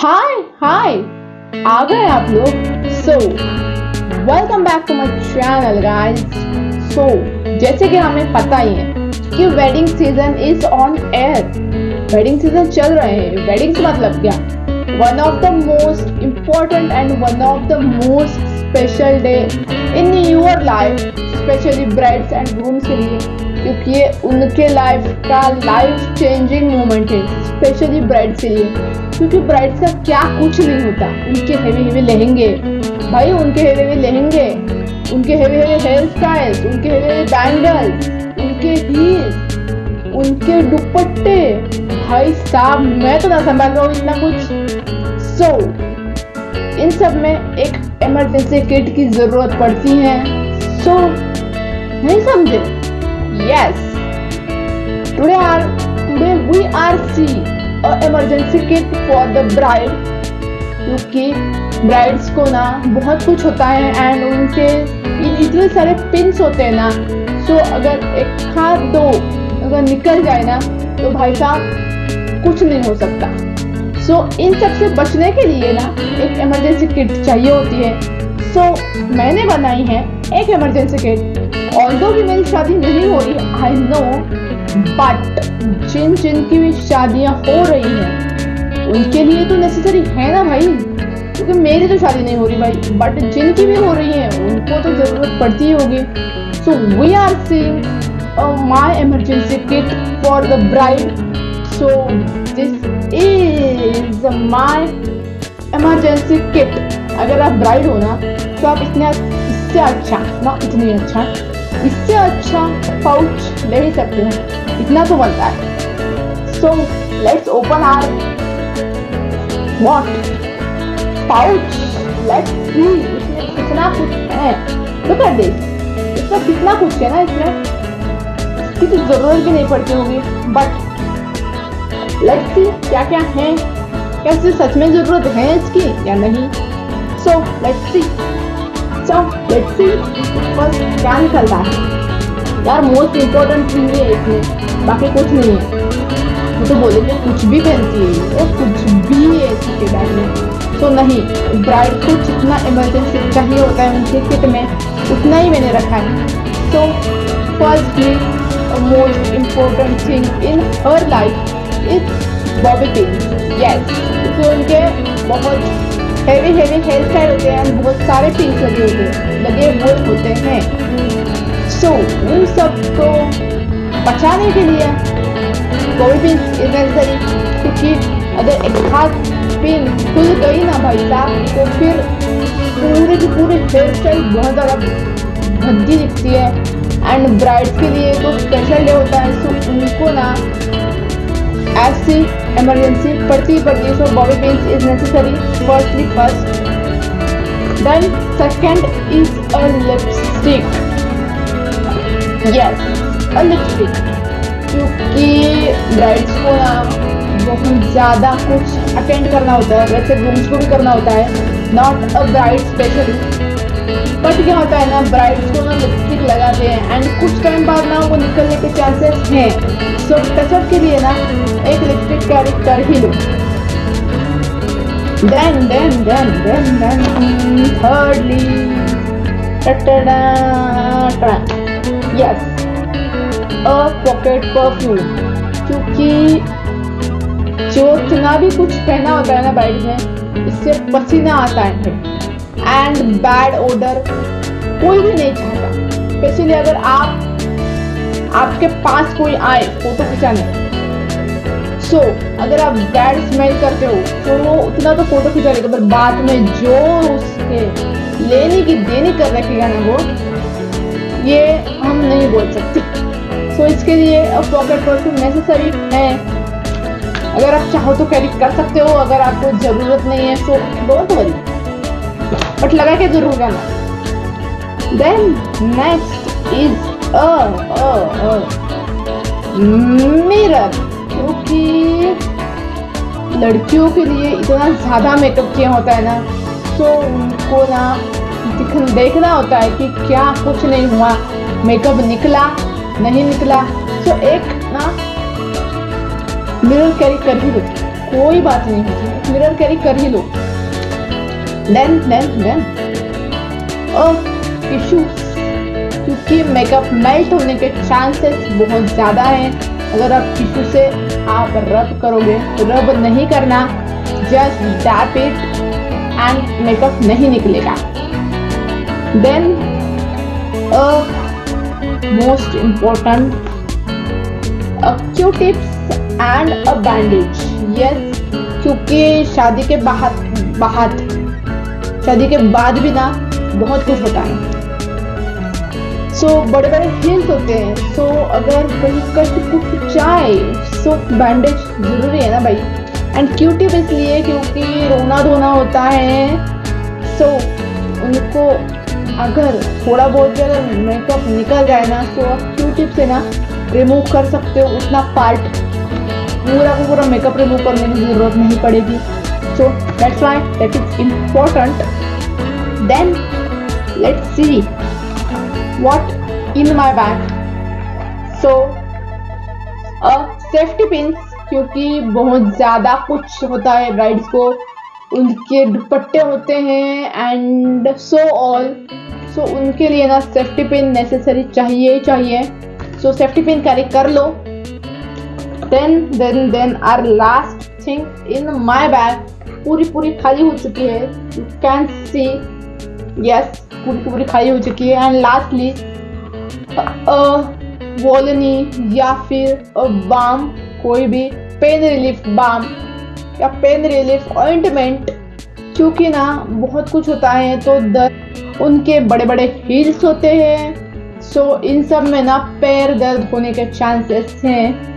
हाय हाय आ गए आप लोग। So welcome back to my channel guys. So जैसे कि हमें पता ही है कि wedding season is on air. Wedding season चल रहे हैं। वेडिंग से मतलब क्या? One of the most important and one of the most special day in your life, specially brides and grooms के लिए, क्योंकि ये उनके लाइफ का लाइफ चेंजिंग मोमेंट है, स्पेशली ब्राइड्स के लिए। क्योंकि ब्राइड्स का क्या कुछ नहीं होता, उनके हेवी हेवी लहंगे, भाई उनके हेवी हेवी लहंगे, उनके हेवी हेवी हेयर स्टाइल्स, उनके हेवी हेवी बैंगल्स, उनके हील्स, उनके दुपट्टे, भाई साहब मैं तो ना संभाल रहा हूँ इतना कुछ। सो इन सब में एक इमरजेंसी किट की जरूरत पड़ती है। सो नहीं समझे? Yes, today we are see emergency kit for the bride, क्योंकि ब्राइड्स को ना बहुत कुछ होता है एंड उनके इतने सारे पिंस होते हैं ना। सो अगर एक हाथ दो अगर निकल जाए ना तो भाई साहब कुछ नहीं हो सकता। सो इन सब से बचने के लिए ना एक इमरजेंसी किट चाहिए होती है। सो मैंने बनाई है एक इमरजेंसी किट। ऑल्दो कि मेरी शादी नहीं हो रही है, आई नो, बट जिन की भी शादियां हो रही हैं उनके लिए तो नेसेसरी है ना भाई, क्योंकि मेरी तो शादी नहीं हो रही भाई, बट जिनकी भी हो रही है उनको तो जरूरत पड़ती ही होगी। So we are seeing my emergency kit for the bride. So this is my emergency kit. अगर आप ब्राइड हो ना तो आप इससे अच्छा ना, इतनी अच्छा, इससे अच्छा पाउच ले ही सकते हो, इतना तो बनता है। So let's open our what pouch, let's see इसमें कितना कुछ है। लुक एट दिस, इसमें कितना कुछ है ना, इसमें इसकी तो जरूरत भी नहीं पड़ती होगी, बट लेट्स सी क्या क्या है, क्या इसे सच में जरूरत है इसकी या नहीं। सो लेट्स सी फर्स्ट क्या निकलता है यार। मोस्ट इम्पोर्टेंट थिंग है इसमें, बाकी कुछ नहीं है। वो तो बोलेंगे कुछ भी पहनती है, कुछ भी है इसके बैग में। तो नहीं, ब्राइड को जितना इमरजेंसी चाहिए होता है उनके किट में उतना ही मैंने रखा है। So firstly most important thing in her life is bobby pin. Yes, क्योंकि उनके बहुत हेवी हेयर स्टाइल होते हैं, बहुत सारे पिंस लगे हुए होते हैं। सो उन सब को बचाने के लिए बॉबी पिन इज नेसेसरी, क्योंकि अगर एक हाथ पिन खुल गई ना भाई साहब तो फिर पूरे के पूरे हेयर स्टाइल बहुत ज़्यादा भद्दी दिखती है। एंड ब्राइड्स के लिए तो स्पेशल डे होता है, सो उनको ना ऐसी इमरजेंसी पड़ती है। So bobby pin is necessary first. Then second is a lipstick. Yes, a lipstick, क्योंकि ब्राइड्स को ना बहुत ज़्यादा कुछ अटेंड करना होता है, वैसे ग्रूम्स को भी करना होता है, not a bride specially, but क्या होता है ना ब्राइड्स को ना लिपस्टिक लगाते हैं एंड कुछ टाइम बाद ना वो निकलने के चांसेस हैं। सो टचअप के लिए ना एक लिपस्टिक कैरी कर ही लो। Then thirdly, yes, a pocket perfume, क्योंकि जो इतना भी कुछ पहना होता है ना ब्राइड में, इससे पसीना आता है एंड बैड ओडर कोई भी नहीं चाहता, स्पेशली अगर आपके पास कोई आए फोटो खिंचाने। सो अगर आप बैड स्मेल करते हो तो वो उतना तो फोटो खिंचा लेगा, पर बाद में जो उसके लेने की देनी कर रखेगा ना वो, ये हम नहीं बोल सकते। सो इसके लिए पॉकेट परफ्यूम नेसेसरी है। अगर आप चाहो तो कैरी कर सकते हो, अगर आपको जरूरत नहीं है सो डोंट वरी, बट लगा के जरूर करना। देन नेक्स्ट इज मिरर, क्योंकि लड़कियों के लिए इतना ज़्यादा मेकअप किया होता है ना, तो उनको ना देखना होता है कि क्या कुछ नहीं हुआ, मेकअप निकला नहीं निकला। सो एक ना मिरर कैरी कर ही लो। कोई बात नहीं होती, मिरर कैरी कर ही लो। देन टिश्यूज, क्योंकि मेकअप मेल्ट होने के चांसेस बहुत ज़्यादा हैं। अगर आप टिश्यू से आप रब करोगे, रब नहीं करना, just dab it and makeup नहीं निकलेगा। Then most important Q-tips and a bandage. Yes, क्योंकि शादी के बाद भी ना बहुत कुछ होता है। बड़े बड़े हील्स होते हैं, अगर कहीं कट कुट जाए बैंडेज जरूरी है ना भाई। एंड Q-tip इसलिए क्योंकि रोना धोना होता है, उनको अगर थोड़ा बहुत भी अगर मेकअप निकल जाए ना, आप Q-tip से ना रिमूव कर सकते हो उतना पार्ट, पूरा का पूरा मेकअप रिमूव करने की जरूरत नहीं पड़ेगी। That's why that is important. Then let's see what in my bag. Safety pins, क्योंकि बहुत ज़्यादा कुछ होता है ब्राइड्स को, उनके दुपट्टे होते हैं एंड उनके लिए ना सेफ्टी पिन नेसेसरी चाहिए। सेफ्टी पिन कैरी कर लो। Then our last thing in my bag, पूरी खाली हो चुकी है, यू कैन सी। यस, पूरी खाली हो चुकी है। एंड लास्टली वोलिनी या फिर बाम, कोई भी पेन रिलीफ बाम या पेन रिलीफ ऑइंटमेंट, क्योंकि ना बहुत कुछ होता है तो दर्द, उनके बड़े बड़े हील्स होते हैं, इन सब में ना पैर दर्द होने के चांसेस हैं।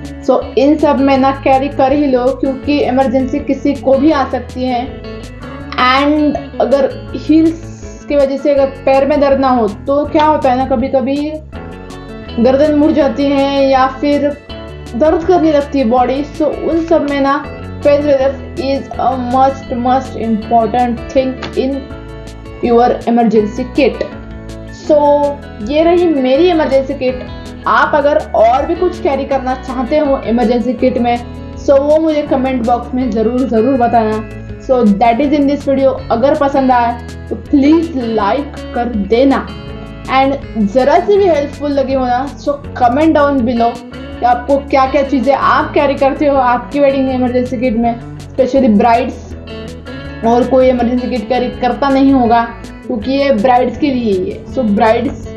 इन सब में ना कैरी कर ही लो, क्योंकि इमरजेंसी किसी को भी आ सकती है। एंड अगर हील्स की वजह से अगर पैर में दर्द ना हो तो क्या होता है ना, कभी कभी गर्दन मुड़ जाती है या फिर दर्द करने लगती है बॉडी। उन सब में ना pain relief is a must important thing in your emergency kit. ये रही मेरी इमरजेंसी किट। आप अगर और भी कुछ कैरी करना चाहते हो इमरजेंसी किट में, वो मुझे कमेंट बॉक्स में ज़रूर बताना। That is in this video. अगर पसंद आए तो प्लीज़ लाइक कर देना, एंड ज़रा सी भी हेल्पफुल लगी हो ना, कमेंट डाउन बिलो कि आपको क्या क्या चीज़ें आप कैरी करते हो आपकी वेडिंग इमरजेंसी किट में, स्पेशली ब्राइड्स। और कोई इमरजेंसी किट कैरी करता नहीं होगा, क्योंकि ये ब्राइड्स के लिए ही है। ब्राइड्स,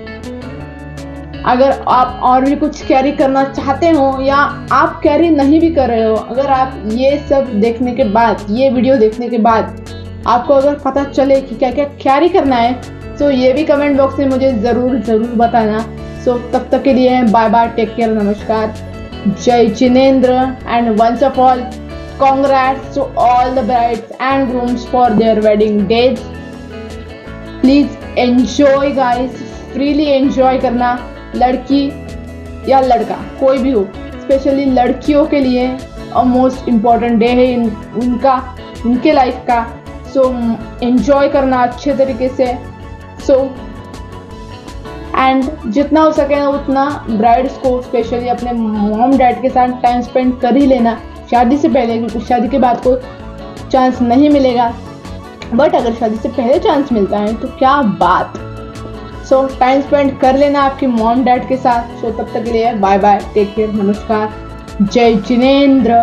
अगर आप और भी कुछ कैरी करना चाहते हो या आप कैरी नहीं भी कर रहे हो, अगर आप ये सब देखने के बाद, ये वीडियो देखने के बाद आपको अगर पता चले कि क्या क्या कैरी करना है, ये भी कमेंट बॉक्स में मुझे ज़रूर बताना। तब तक के लिए बाय बाय, टेक केयर, नमस्कार, जय जिनेंद्र, and once of all congrats to all the brides and grooms for their wedding days. Please enjoy guys, freely enjoy करना, लड़की या लड़का कोई भी हो, स्पेशली लड़कियों के लिए मोस्ट इम्पॉर्टेंट डे है उनके लाइफ का। एंजॉय करना अच्छे तरीके से। एंड जितना हो सके ना उतना ब्राइड्स को, स्पेशली अपने मॉम डैड के साथ टाइम स्पेंड कर ही लेना शादी से पहले, क्योंकि शादी के बाद को चांस नहीं मिलेगा, बट अगर शादी से पहले चांस मिलता है तो क्या बात। टाइम स्पेंड कर लेना आपकी मॉम डैड के साथ। तब तक के लिए बाय बाय, टेक केयर, नमस्कार, जय जिनेंद्र।